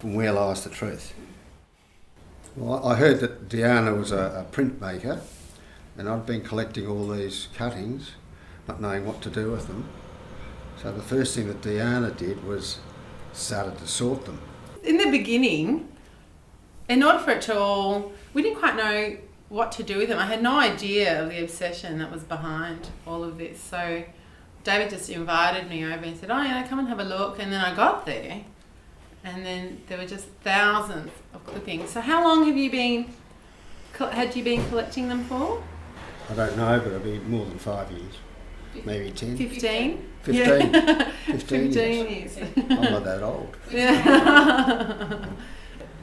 And where lies the truth? Well, I heard that Deanna was a printmaker, and I'd been collecting all these cuttings, not knowing what to do with them. So the first thing that Deanna did was started to sort them. In the beginning, in order for it to all, we didn't quite know what to do with them. I had no idea of the obsession that was behind all of this. So David just invited me over and said, oh yeah, come and have a look. And then I got there and then there were just thousands of clippings. So how long had you been collecting them for? I don't know, but it'll be more than 5 years. Maybe 10. 15? 15. Yeah. 15 years. I'm not that old. Yeah.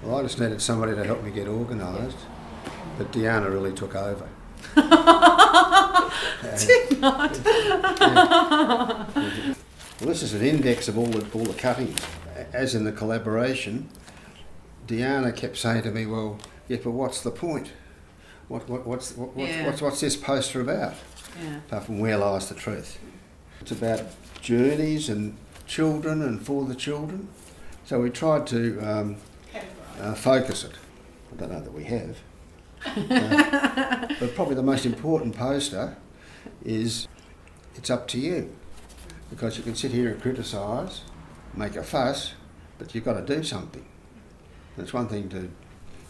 Well, I just needed somebody to help me get organised, but Deanna really took over. Did not. Well, this is an index of all the cuttings. As in the collaboration, Deanna kept saying to me, well, yeah, but what's the point? What's this poster about? Yeah. Apart from where lies the truth. It's about journeys and children and for the children. So we tried to focus it. I don't know that we have. But probably the most important poster is it's up to you. Because you can sit here and criticise, make a fuss, but you've got to do something. And it's one thing to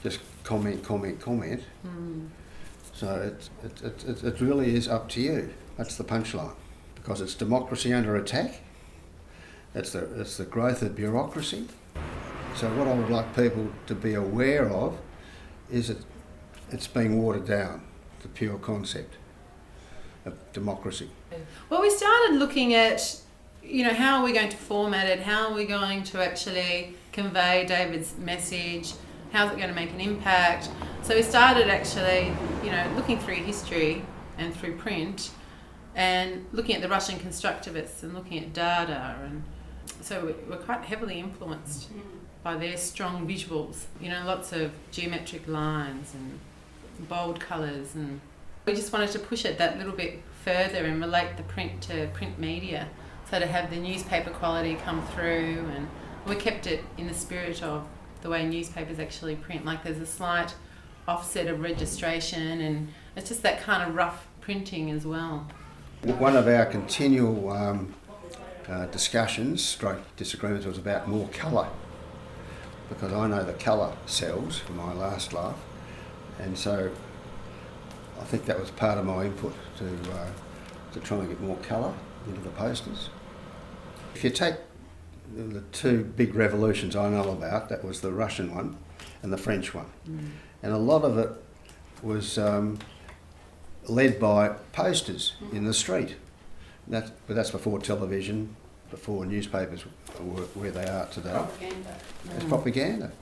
just comment. So it really is up to you. That's the punchline. Because it's democracy under attack. It's the growth of bureaucracy. So what I would like people to be aware of is that it's being watered down, the pure concept of democracy. Well, we started looking at, how are we going to format it? How are we going to actually convey David's message? How's it going to make an impact? So we started actually, looking through history and through print and looking at the Russian constructivists and looking at data. And so we're quite heavily influenced by their strong visuals, lots of geometric lines and bold colours, and we just wanted to push it that little bit further and relate the print to print media, so to have the newspaper quality come through, and we kept it in the spirit of the way newspapers actually print. Like there's a slight offset of registration, and it's just that kind of rough printing as well. One of our continual discussions, disagreements, was about more colour, because I know the colour sells for my last life, and so I think that was part of my input to try and get more colour into the posters. If you take the two big revolutions I know about, that was the Russian one and the French one, and a lot of it was led by posters in the street. But that's before television, before newspapers were where they are today. Propaganda. It's propaganda.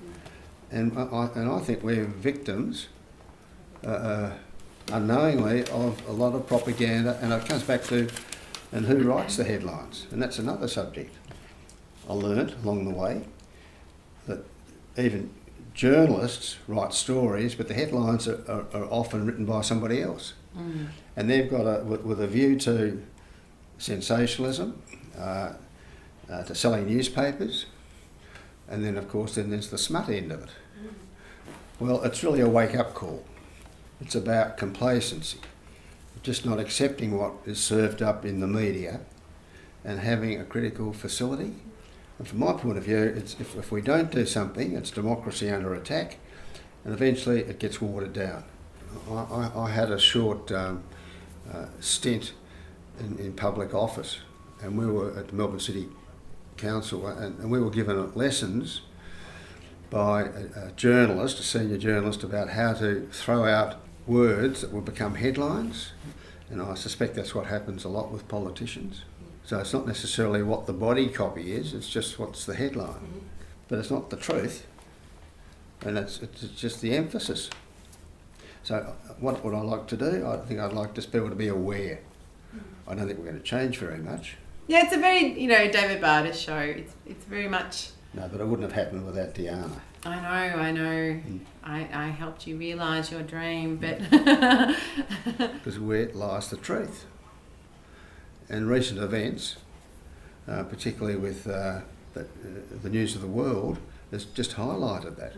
And I think we're victims, unknowingly, of a lot of propaganda, and it comes back to and who writes the headlines, and that's another subject. I learnt along the way that even journalists write stories, but the headlines are often written by somebody else. And they've got with a view to sensationalism, to selling newspapers, and then of course there's the smut end of it. Well, it's really a wake-up call. It's about complacency, just not accepting what is served up in the media and having a critical facility. And from my point of view, if we don't do something, it's democracy under attack, and eventually it gets watered down. I had a short stint in public office, and we were at the Melbourne City Council, and we were given lessons by a journalist, a senior journalist, about how to throw out words that will become headlines, and I suspect that's what happens a lot with politicians. So it's not necessarily what the body copy is, it's just what's the headline. But it's not the truth, and it's just the emphasis. So what would I like to do? I think I'd like just people to be aware. I don't think we're going to change very much. Yeah, it's a very, David Bardas show. It's very much... No, but it wouldn't have happened without Deanna. I know. I helped you realise your dream, but... Because where lies the truth. And recent events, particularly with the news of the world, has just highlighted that.